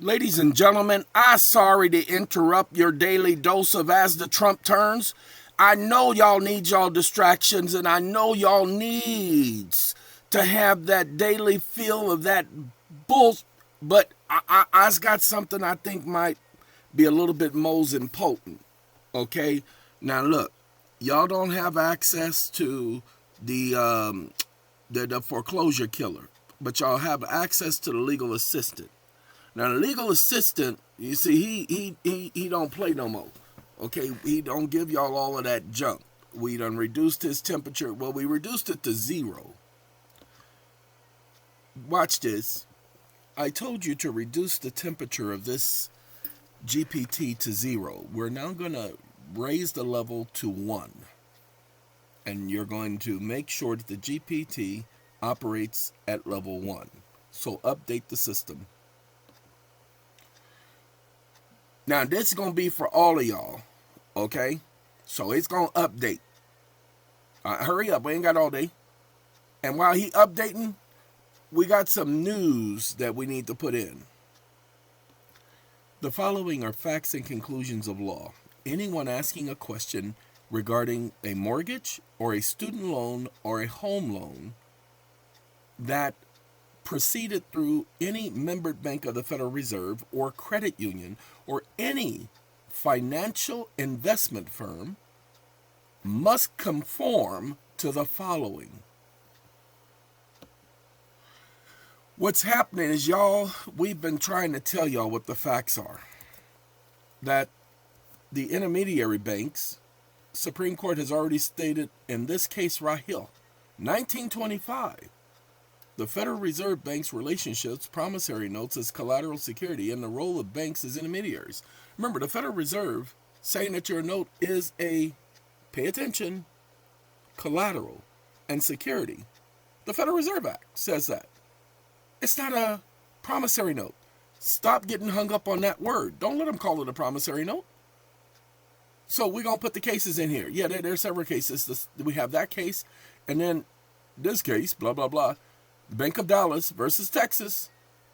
Ladies and gentlemen, I'm sorry to interrupt your daily dose of As the Trump Turns. I know y'all need y'all distractions, and I know y'all needs to have that daily feel of that bull. But I's got something I think might be a little bit most potent. Okay, now look, y'all don't have access to the the foreclosure killer, but y'all have access to the legal assistant. Now the legal assistant, you see, he don't play no more. Okay, he don't give y'all all of that junk. We done reduced his temperature. Well, we reduced it to 0. Watch this. I told you to reduce the temperature of this GPT to 0. We're now gonna raise the level to 1, and you're going to make sure that the GPT operates at level 1. So update the system. Now, this is going to be for all of y'all, okay? So it's going to update. Hurry up, we ain't got all day. And while he updating, we got some news that we need to put in. The following are facts and conclusions of law. Anyone asking a question regarding a mortgage or a student loan or a home loan that proceeded through any membered bank of the Federal Reserve or credit union or any financial investment firm must conform to the following. What's happening is, y'all, we've been trying to tell y'all what the facts are. That the intermediary banks, Supreme Court has already stated in this case right here, 1925, the Federal Reserve Bank's relationships, promissory notes as collateral security, and the role of banks as intermediaries. Remember, the Federal Reserve saying that your note is a, pay attention, collateral and security. The Federal Reserve Act says that. It's not a promissory note. Stop getting hung up on that word. Don't let them call it a promissory note. So we're going to put the cases in here. Yeah, there's several cases. We have that case, and then this case, blah, blah, blah. The Bank of Dallas versus Texas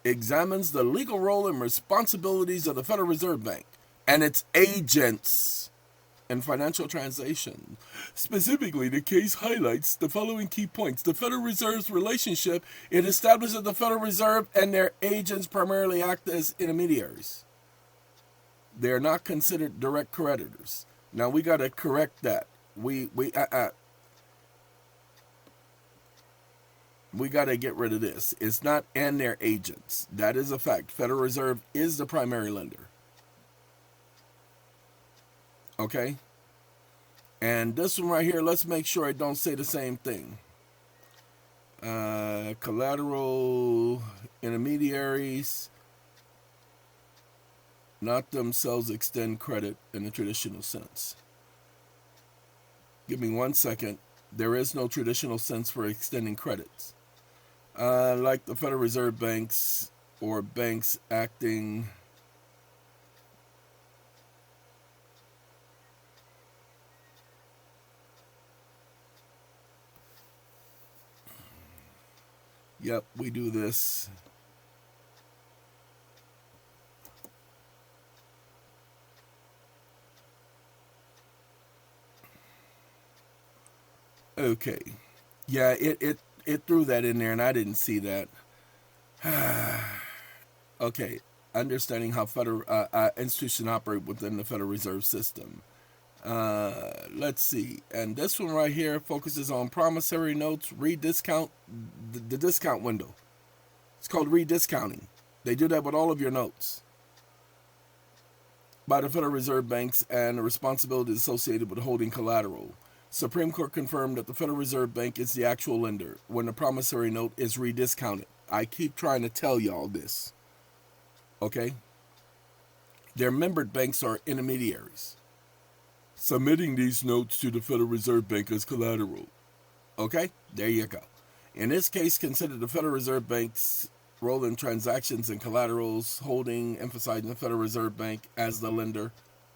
examines the legal role and responsibilities of the Federal Reserve Bank and its agents in financial transactions. Specifically, the case highlights the following key points. The Federal Reserve's relationship, it establishes that the Federal Reserve and their agents primarily act as intermediaries. They are not considered direct creditors. Now, we got to correct that. We got to get rid of this. It's not and their agents. That is a fact. Federal Reserve is the primary lender. Okay? And this one right here, let's make sure it don't say the same thing. Collateral intermediaries not themselves extend credit in the traditional sense. Give me 1 second. There is no traditional sense for extending credits. Like the Federal Reserve banks or banks acting Yep, we do this. Okay. Yeah, it threw that in there and I didn't see that. Okay. Understanding how federal institutions operate within the Federal Reserve System. Let's see. And this one right here focuses on promissory notes, rediscount, the discount window. It's called rediscounting. They do that with all of your notes by the Federal Reserve banks and the responsibilities associated with holding collateral. Supreme Court confirmed that the Federal Reserve Bank is the actual lender when the promissory note is rediscounted. I keep trying to tell y'all this. Okay? Their membered banks are intermediaries, submitting these notes to the Federal Reserve Bank as collateral. Okay? There you go. In this case, consider the Federal Reserve Bank's role in transactions and collaterals, holding, emphasizing the Federal Reserve Bank as the lender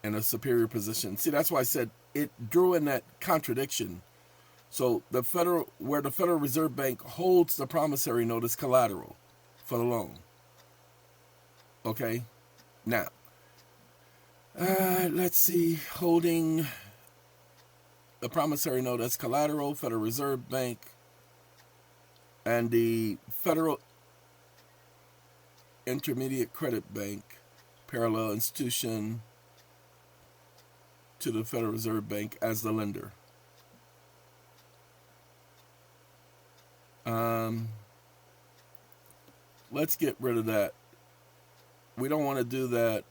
in a superior position. See, that's why I said it drew in that contradiction. So where the Federal Reserve Bank holds the promissory note as collateral for the loan. Okay? Now, let's see. Holding the promissory note as collateral, Federal Reserve Bank, and the Federal Intermediate Credit Bank, parallel institution to the Federal Reserve Bank as the lender. Let's get rid of that. We don't want to do that.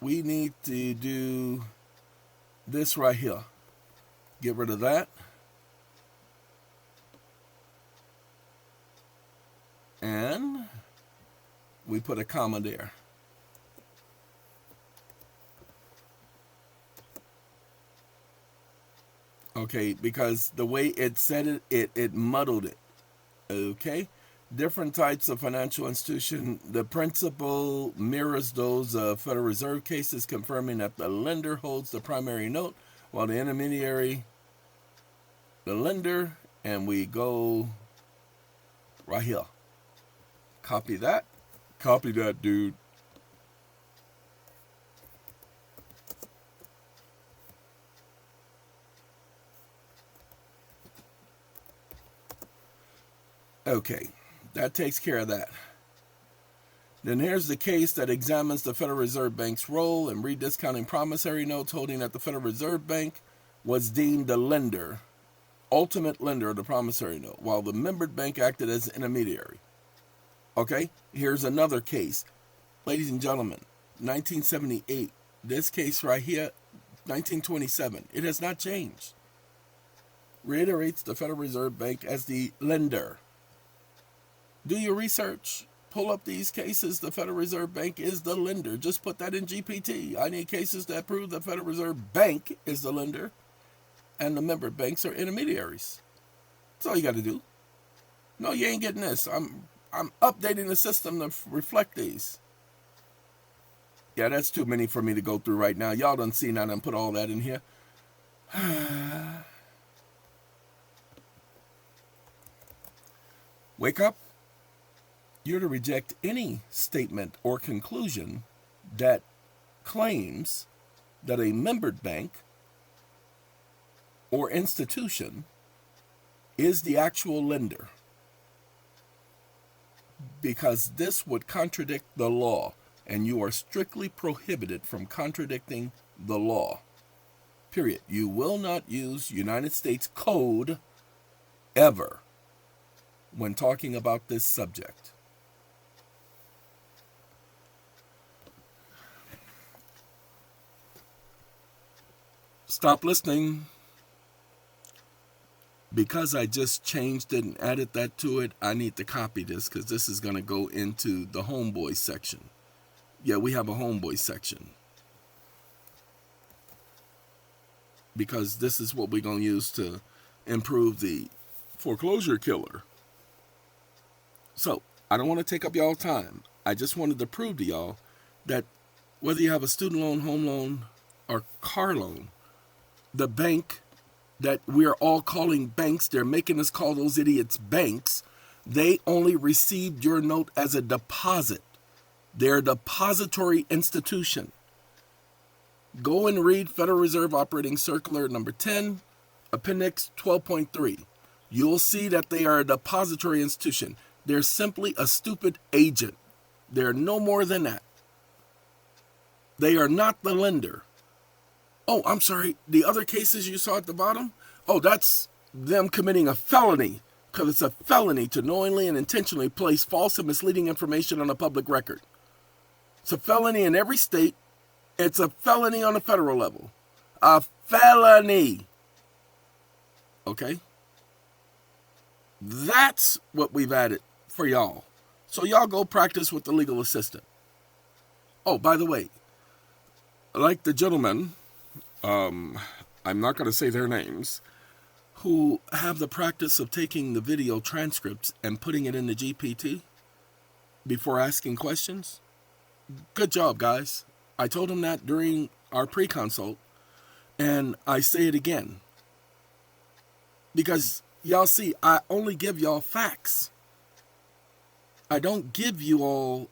We need to do this right here. Get rid of that. And we put a comma there. Okay, because the way it said it muddled it. Okay? Different types of financial institution. The principle mirrors those of Federal Reserve cases, confirming that the lender holds the primary note, while the intermediary, the lender, and we go right here. Copy that. Copy that, dude. Okay, that takes care of that. Then here's the case that examines the Federal Reserve Bank's role in rediscounting promissory notes, holding that the Federal Reserve Bank was deemed the lender, ultimate lender of the promissory note, while the membered bank acted as an intermediary. Okay, here's another case. Ladies and gentlemen, 1978. This case right here, 1927. It has not changed. Reiterates the Federal Reserve Bank as the lender. Do your research. Pull up these cases. The Federal Reserve Bank is the lender. Just put that in GPT. I need cases that prove the Federal Reserve Bank is the lender and the member banks are intermediaries. That's all you got to do. No, you ain't getting this. I'm updating the system to reflect these. Yeah, that's too many for me to go through right now. Y'all done seen that and put all that in here. Wake up. You're to reject any statement or conclusion that claims that a membered bank or institution is the actual lender, because this would contradict the law, and you are strictly prohibited from contradicting the law. Period. You will not use United States Code ever when talking about this subject. Stop listening. Because I just changed it and added that to it, I need to copy this because this is going to go into the homeboy section. Yeah, we have a homeboy section. Because this is what we're going to use to improve the foreclosure killer. So, I don't want to take up y'all time. I just wanted to prove to y'all that whether you have a student loan, home loan, or car loan, the bank that we're all calling banks, they're making us call those idiots banks, they only received your note as a deposit. They're a depository institution. Go and read Federal Reserve Operating Circular number 10, Appendix 12.3. You'll see that they are a depository institution. They're simply a stupid agent. They're no more than that. They are not the lender. Oh, I'm sorry. The other cases you saw at the bottom? Oh, that's them committing a felony, because it's a felony to knowingly and intentionally place false and misleading information on a public record. It's a felony in every state. It's a felony on a federal level. A felony. Okay? That's what we've added for y'all. So y'all go practice with the legal assistant. Oh, by the way, like the gentleman, I'm not going to say their names, who have the practice of taking the video transcripts and putting it in the GPT before asking questions. Good job, guys. I told them that during our pre-consult, and I say it again. Because y'all see, I only give y'all facts. I don't give you all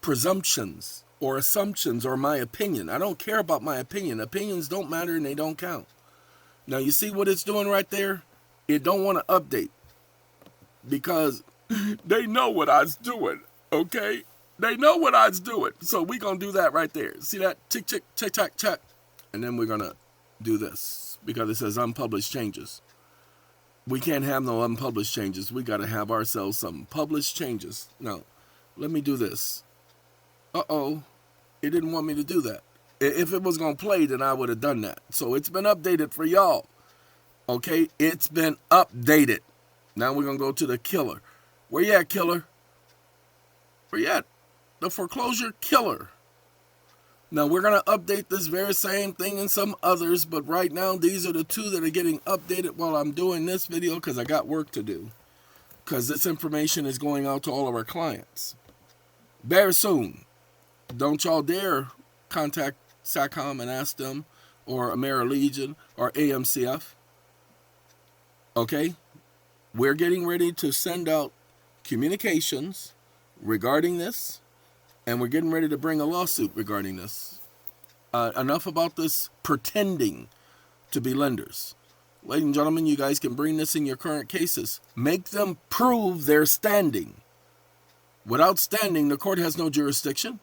presumptions or assumptions or my opinion. I don't care about my opinion. Opinions don't matter and they don't count. Now you see what it's doing right there? It don't want to update because they know what I was doing, okay? They know what I was doing. So we're going to do that right there. See that? Tick, tick, check, check, check. And then we're going to do this because it says unpublished changes. We can't have no unpublished changes. We got to have ourselves some published changes. Now, let me do this. Uh-oh. It didn't want me to do that. If it was going to play, then I would have done that. So it's been updated for y'all. Okay? It's been updated. Now we're going to go to the killer. Where you at, killer? Where you at? The foreclosure killer. Now we're going to update this very same thing and some others, but right now these are the two that are getting updated while I'm doing this video because I got work to do. Because this information is going out to all of our clients. Very soon. Don't y'all dare contact SACOM and ask them, or AmeriLegion, or AMCF. Okay? We're getting ready to send out communications regarding this, and we're getting ready to bring a lawsuit regarding this. Enough about this pretending to be lenders. Ladies and gentlemen, you guys can bring this in your current cases. Make them prove their standing. Without standing, the court has no jurisdiction.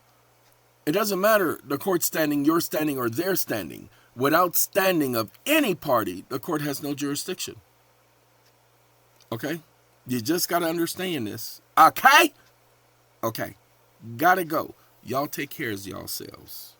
It doesn't matter the court standing, your standing, or their standing. Without standing of any party, the court has no jurisdiction. Okay? You just got to understand this. Okay? Okay. Gotta go. Y'all take care of yourselves.